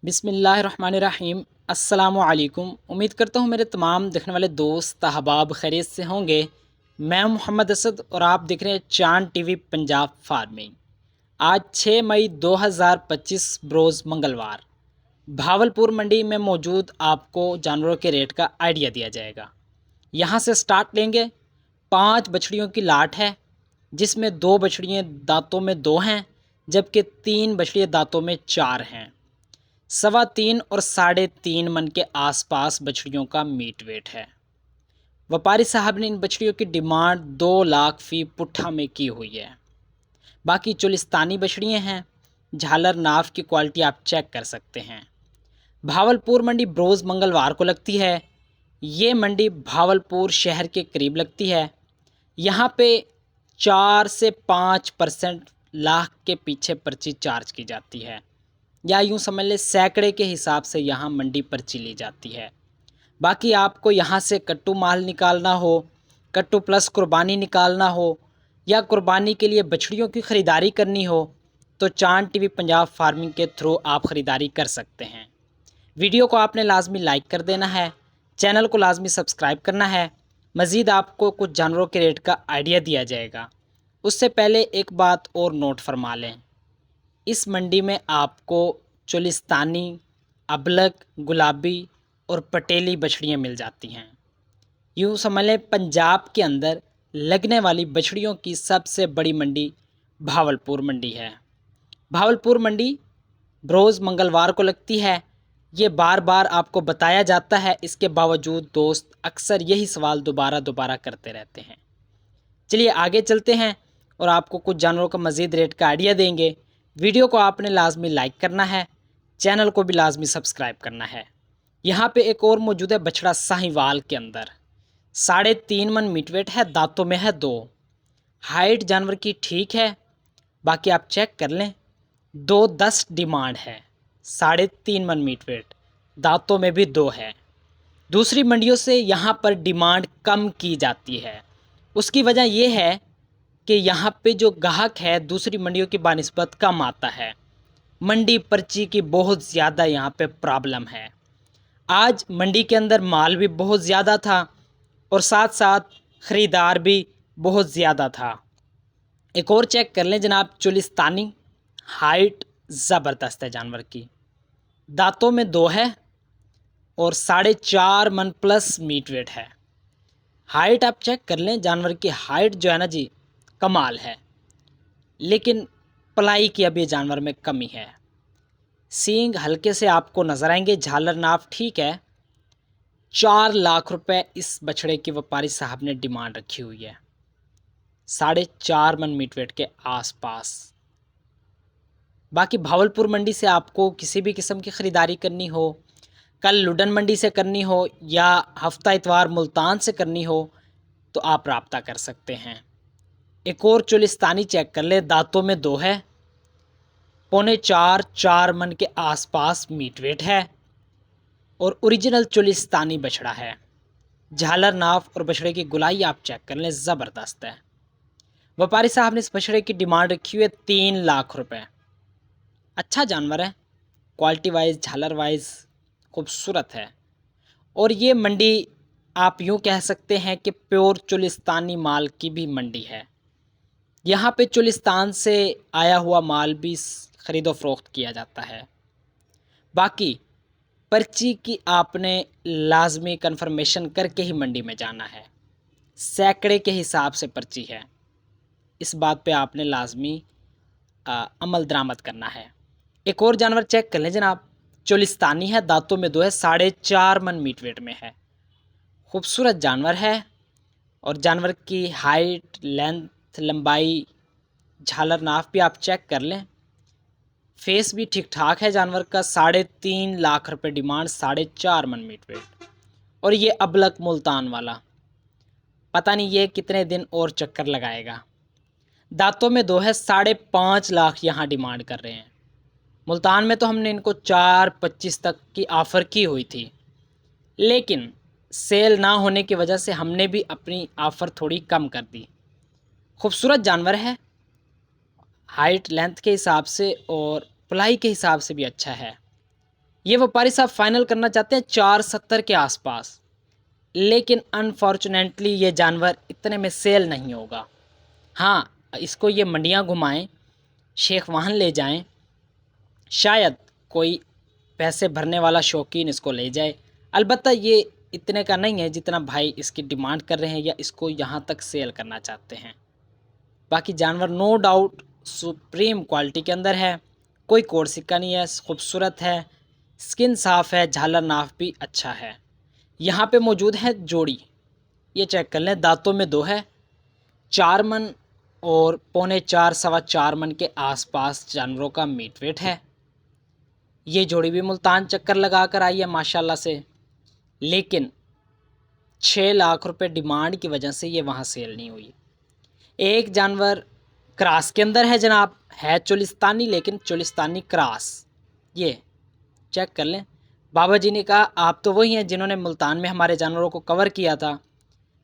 बिस्मिल्लाहिर्रहमानिर्रहीम। अस्सलामुअलैकुम। उम्मीद करता हूँ मेरे तमाम देखने वाले दोस्त अहबाब खैरियत से होंगे। मैं मोहम्मद असद और आप देख रहे हैं चांद टीवी पंजाब फार्मिंग। आज 6 मई 2025 रोज़ मंगलवार भावलपुर मंडी में मौजूद आपको जानवरों के रेट का आइडिया दिया जाएगा। यहाँ से स्टार्ट लेंगे। 5 बछड़ियों की लाट है, जिसमें 2 बछड़ियाँ दांतों में 2 हैं, जबकि 3 बछड़ियाँ दांतों में 4 हैं। 3.25 और 3.5 मन के आसपास बछड़ियों का मीट वेट है। व्यापारी साहब ने इन बछड़ियों की डिमांड 2 लाख फी पुट्ठा में की हुई है। बाकी चोलिस्तानी बछड़ियाँ हैं। झालर नाफ की क्वालिटी आप चेक कर सकते हैं। भावलपुर मंडी रोज़ मंगलवार को लगती है। ये मंडी भावलपुर शहर के करीब लगती है। यहाँ पे 4 से 5% लाख के पीछे पर्ची चार्ज की जाती है, या यूँ समझ लें सैकड़े के हिसाब से यहाँ मंडी पर्ची ली जाती है। बाकी आपको यहाँ से कट्टू माल निकालना हो, कट्टू प्लस कुर्बानी निकालना हो, या कुर्बानी के लिए बछड़ियों की ख़रीदारी करनी हो, तो चांद टीवी पंजाब फार्मिंग के थ्रू आप ख़रीदारी कर सकते हैं। वीडियो को आपने लाजमी लाइक कर देना है, चैनल को लाजमी सब्सक्राइब करना है। मज़ीद आपको कुछ जानवरों के रेट का आइडिया दिया जाएगा। उससे पहले एक बात और नोट फरमा लें, इस मंडी में आपको चोलिस्तानी, अबलक, गुलाबी और पटेली बछड़ियाँ मिल जाती हैं। यूँ समझ लें पंजाब के अंदर लगने वाली बछड़ियों की सबसे बड़ी मंडी भावलपुर मंडी है। भावलपुर मंडी रोज़ मंगलवार को लगती है। ये बार बार आपको बताया जाता है, इसके बावजूद दोस्त अक्सर यही सवाल दोबारा दोबारा करते रहते हैं। चलिए आगे चलते हैं और आपको कुछ जानवरों का मज़ीद रेट का आइडिया देंगे। वीडियो को आपने लाजमी लाइक करना है, चैनल को भी लाजमी सब्सक्राइब करना है। यहाँ पे एक और मौजूद है बछड़ा साहिवाल के अंदर। 3.5 मन मीट वेट है, दांतों में है 2। हाइट जानवर की ठीक है, बाकी आप चेक कर लें। 2.10 डिमांड है, 3.5 मन मीट वेट, दांतों में भी 2 है। दूसरी मंडियों से यहाँ पर डिमांड कम की जाती है। उसकी वजह यह है कि यहाँ पे जो ग्राहक है दूसरी मंडियों की बानिस्बत कम आता है। मंडी पर्ची की बहुत ज़्यादा यहाँ पे प्रॉब्लम है। आज मंडी के अंदर माल भी बहुत ज़्यादा था और साथ साथ ख़रीदार भी बहुत ज़्यादा था। एक और चेक कर लें जनाब, चोलिस्तानी। हाइट ज़बरदस्त है जानवर की, दांतों में 2 है और 4.5 मन प्लस मीट वेट है। हाइट आप चेक कर लें, जानवर की हाइट जो है ना जी कमाल है, लेकिन पलाई की अब ये जानवर में कमी है। सींग हल्के से आपको नज़र आएंगे, झालर नाफ ठीक है। 4 लाख रुपए इस बछड़े की व्यापारी साहब ने डिमांड रखी हुई है, 4.5 मन मीट वेट के आसपास। बाकी भावलपुर मंडी से आपको किसी भी किस्म की ख़रीदारी करनी हो, कल लुडन मंडी से करनी हो या हफ्ता इतवार मुल्तान से करनी हो, तो आप रब्ता कर सकते हैं। एक और चोलिस्तानी चेक कर ले, दांतों में 2 है, 3.25-4 मन के आसपास मीट वेट है और ओरिजिनल चोलिस्तानी बछड़ा है। झालर नाफ और बछड़े की गुलाई आप चेक कर लें, ज़बरदस्त है। व्यापारी साहब ने इस बछड़े की डिमांड रखी हुई है 3 लाख रुपए। अच्छा जानवर है, क्वालिटी वाइज झालर वाइज खूबसूरत है। और ये मंडी आप यूँ कह सकते हैं कि प्योर चोलिस्तानी माल की भी मंडी है। यहाँ पे चोलिस्तान से आया हुआ माल भी ख़रीदो फ़रोख्त किया जाता है। बाकी पर्ची की आपने लाजमी कन्फर्मेशन करके ही मंडी में जाना है, सैकड़े के हिसाब से पर्ची है। इस बात पे आपने लाजमी अमल दरामद करना है। एक और जानवर चेक कर लें जनाब, चोलिस्तानी है, दांतों में 2 है, 4.5 मन मीट वेट में है। खूबसूरत जानवर है और जानवर की हाइट, लेंथ, लंबाई, झालर नाफ भी आप चेक कर लें। फेस भी ठीक ठाक है जानवर का। 3.5 लाख रुपए डिमांड, 4.5 मन मीट वेट। और ये अबलक मुल्तान वाला, पता नहीं ये कितने दिन और चक्कर लगाएगा। दांतों में 2 है, 5.5 लाख यहाँ डिमांड कर रहे हैं। मुल्तान में तो हमने इनको 4.25 तक की ऑफ़र की हुई थी, लेकिन सेल ना होने की वजह से हमने भी अपनी ऑफ़र थोड़ी कम कर दी। खूबसूरत जानवर है, हाइट लेंथ के हिसाब से और पलाई के हिसाब से भी अच्छा है। ये व्यापारी साहब फाइनल करना चाहते हैं 470 के आसपास, लेकिन अनफॉर्चुनेटली ये जानवर इतने में सेल नहीं होगा। हाँ, इसको ये मंडियाँ घुमाएं, शेख वाहन ले जाएं, शायद कोई पैसे भरने वाला शौकीन इसको ले जाए। अलबत्ता ये इतने का नहीं है जितना भाई इसकी डिमांड कर रहे हैं या इसको यहाँ तक सेल करना चाहते हैं। बाकी जानवर नो डाउट सुप्रीम क्वालिटी के अंदर है, कोई कोड सिक्का नहीं है, खूबसूरत है, स्किन साफ़ है, झालर नाफ भी अच्छा है। यहाँ पे मौजूद है जोड़ी, ये चेक कर लें, दांतों में 2 है, 4 मन और पौने 4 सवा 4 मन के आसपास जानवरों का मीट वेट है। ये जोड़ी भी मुल्तान चक्कर लगा कर आई है माशाल्लाह से, लेकिन 6 लाख रुपए डिमांड की वजह से ये वहाँ सेल नहीं हुई। एक जानवर क्रास के अंदर है जनाब, है चोलिस्तानी, लेकिन चोलिस्तानी क्रास, ये चेक कर लें। बाबा जी ने कहा आप तो वही हैं जिन्होंने मुल्तान में हमारे जानवरों को कवर किया था।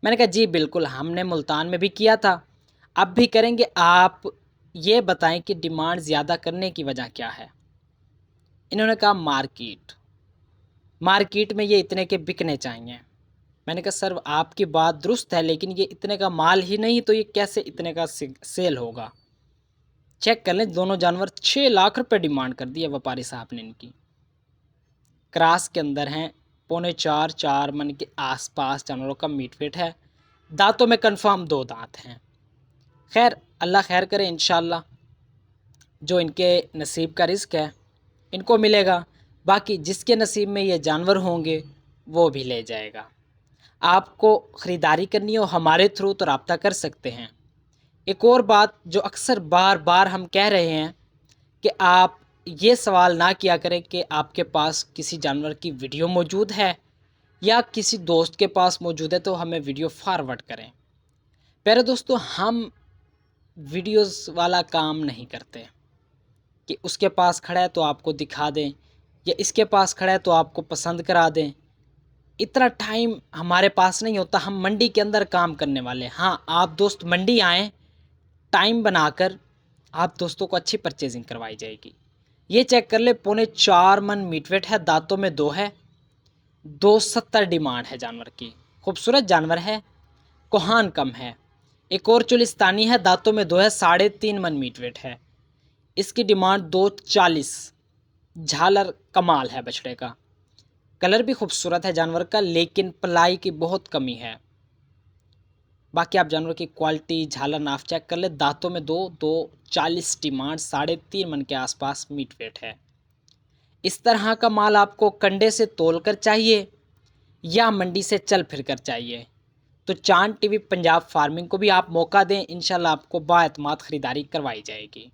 मैंने कहा जी बिल्कुल, हमने मुल्तान में भी किया था, अब भी करेंगे। आप ये बताएं कि डिमांड ज़्यादा करने की वजह क्या है। इन्होंने कहा मार्केट में ये इतने के बिकने चाहिए। मैंने कहा सर आपकी बात दुरुस्त है, लेकिन ये इतने का माल ही नहीं तो ये कैसे इतने का सेल होगा। चेक कर लें, दोनों जानवर 6 लाख रुपए डिमांड कर दी है व्यापारी साहब ने इनकी। क्रास के अंदर हैं, पौने 4 मन के आसपास जानवरों का मीट वेट है, दांतों में कंफर्म 2 दांत हैं। खैर अल्लाह खैर करे, इंशाल्लाह जो इनके नसीब का रिस्क है इनको मिलेगा, बाकी जिसके नसीब में ये जानवर होंगे वो भी ले जाएगा। आपको ख़रीदारी करनी हो हमारे थ्रू तो रब्ता कर सकते हैं। एक और बात जो अक्सर बार बार हम कह रहे हैं कि आप ये सवाल ना किया करें कि आपके पास किसी जानवर की वीडियो मौजूद है या किसी दोस्त के पास मौजूद है तो हमें वीडियो फॉरवर्ड करें। प्यारे दोस्तों, हम वीडियोस वाला काम नहीं करते कि उसके पास खड़ा है तो आपको दिखा दें या इसके पास खड़ा है तो आपको पसंद करा दें। इतना टाइम हमारे पास नहीं होता, हम मंडी के अंदर काम करने वाले। हाँ, आप दोस्त मंडी आएँ, टाइम बनाकर आप दोस्तों को अच्छी परचेजिंग करवाई जाएगी। ये चेक कर ले, पौने 4 मन मीट वेट है, दांतों में 2 है, 270 डिमांड है जानवर की। खूबसूरत जानवर है, कोहान कम है। एक और चुलिस्तानी है, दांतों में 2 है, 3.5 मन मीट वेट है, इसकी डिमांड 240। झालर कमाल है बछड़े का, कलर भी खूबसूरत है जानवर का, लेकिन पलाई की बहुत कमी है। बाकी आप जानवर की क्वालिटी झालर नाफ चेक कर ले, दांतों में 240 डिमांड, 3.5 मन के आसपास मीट वेट है। इस तरह का माल आपको कंडे से तोल कर चाहिए या मंडी से चल फिर कर चाहिए तो चांद टीवी पंजाब फार्मिंग को भी आप मौका दें, इंशाल्लाह आपको बाएतमाद ख़रीदारी करवाई जाएगी।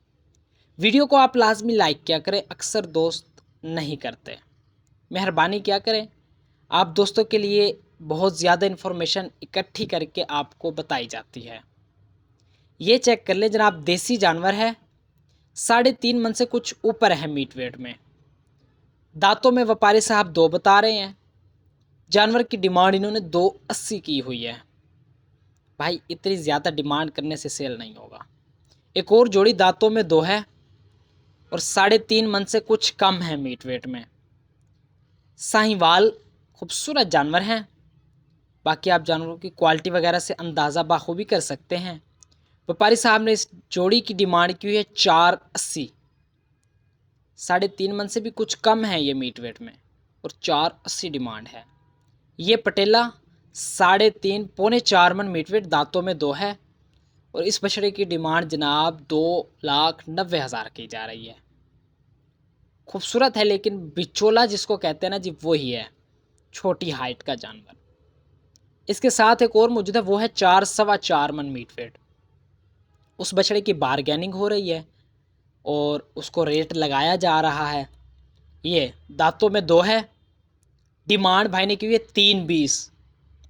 वीडियो को आप लाजमी लाइक किया करें, अक्सर दोस्त नहीं करते, मेहरबानी क्या करें। आप दोस्तों के लिए बहुत ज़्यादा इन्फॉर्मेशन इकट्ठी करके आपको बताई जाती है। ये चेक कर लें जनाब, देसी जानवर है, 3.5 मन से कुछ ऊपर है मीट वेट में, दांतों में व्यापारी साहब 2 बता रहे हैं, जानवर की डिमांड इन्होंने 280 की हुई है। भाई इतनी ज़्यादा डिमांड करने से सेल नहीं होगा। एक और जोड़ी दांतों में 2 है और 3.5 मन से कुछ कम है मीट वेट में, साहिवाल खूबसूरत जानवर हैं। बाकी आप जानवरों की क्वालिटी वगैरह से अंदाज़ा बाखूबी कर सकते हैं। व्यापारी साहब ने इस जोड़ी की डिमांड की हुई है 480, 3.5 मन से भी कुछ कम है ये मीट वेट में और 480 डिमांड है। ये पटेला 3.5 पौने 4 मन मीट वेट, दांतों में 2 है और इस बछड़े की डिमांड जनाब 2,90,000 की जा रही है। खूबसूरत है, लेकिन बिचोला जिसको कहते हैं ना जी, वो ही है, छोटी हाइट का जानवर। इसके साथ एक और मौजूद है, वो है 4 सवा 4 मन मीट वेट। उस बछड़े की बारगेनिंग हो रही है और उसको रेट लगाया जा रहा है। ये दांतों में 2 है, डिमांड भाई ने की हुई है 320,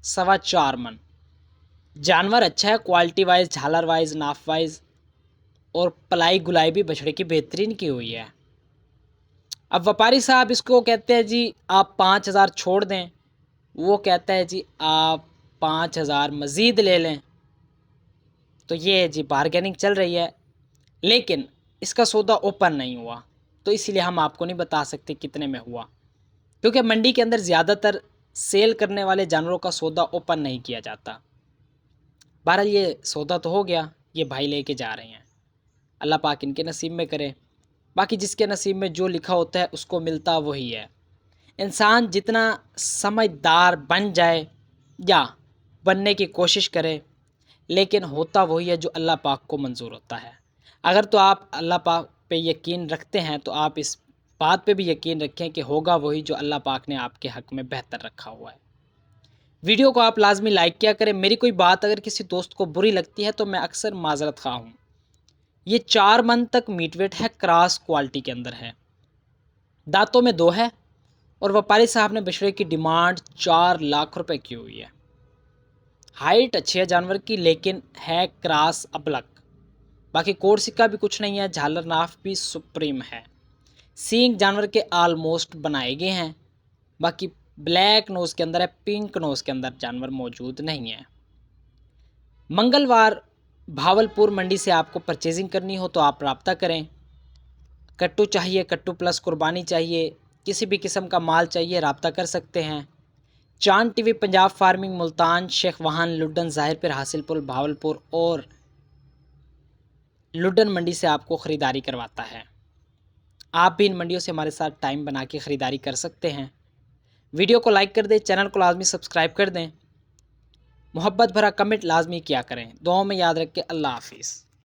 सवा 4 मन। जानवर अच्छा है क्वालिटी वाइज, झालर वाइज, नाफ वाइज, और पलाई गुलाई भी बछड़े की बेहतरीन की हुई है। अब व्यापारी साहब इसको कहते हैं जी आप 5,000 छोड़ दें, वो कहता है जी आप 5,000 मज़ीद ले लें। तो ये जी बारगेनिंग चल रही है, लेकिन इसका सौदा ओपन नहीं हुआ तो इसीलिए हम आपको नहीं बता सकते कितने में हुआ। क्योंकि मंडी के अंदर ज़्यादातर सेल करने वाले जानवरों का सौदा ओपन नहीं किया जाता। बहरहाल ये सौदा तो हो गया, ये भाई लेके जा रहे हैं, अल्लाह पाक इनके नसीब में करे। बाकी जिसके नसीब में जो लिखा होता है उसको मिलता वही है। इंसान जितना समझदार बन जाए या बनने की कोशिश करे, लेकिन होता वही है जो अल्लाह पाक को मंजूर होता है। अगर तो आप अल्लाह पाक पे यकीन रखते हैं तो आप इस बात पे भी यकीन रखें कि होगा वही जो अल्लाह पाक ने आपके हक़ में बेहतर रखा हुआ है। वीडियो को आप लाजमी लाइक किया करें। मेरी कोई बात अगर किसी दोस्त को बुरी लगती है तो मैं अक्सर माजरत खा हूँ। ये 4 मन तक मीट वेट है, क्रॉस क्वालिटी के अंदर है, दांतों में 2 है और व्यापारी साहब ने बछड़े की डिमांड 4 लाख रुपए की हुई है। हाइट अच्छी है जानवर की, लेकिन है क्रॉस अबलक। बाकी कोड सिक्का भी कुछ नहीं है, झालर नाफ भी सुप्रीम है। सींग जानवर के आलमोस्ट बनाए गए हैं। बाकी ब्लैक नोज़ के अंदर है, पिंक नोज़ के अंदर जानवर मौजूद नहीं है। मंगलवार भावलपुर मंडी से आपको परचेजिंग करनी हो तो आप रब्ता करें। कट्टू चाहिए, कट्टू प्लस कुर्बानी चाहिए, किसी भी किस्म का माल चाहिए, रब्ता कर सकते हैं। चांद टीवी पंजाब फार्मिंग मुल्तान, शेख वाहन, लुड्डन, ज़ाहिरपुर, हासिलपुर, भावलपुर और लुड्डन मंडी से आपको ख़रीदारी करवाता है। आप भी इन मंडियों से हमारे साथ टाइम बना के ख़रीदारी कर सकते हैं। वीडियो को लाइक कर दें, चैनल को लाजमी सब्सक्राइब कर दें, मोहब्बत भरा कमेंट लाजमी किया करें। दुआओं में याद रख के अल्लाह हाफिज़।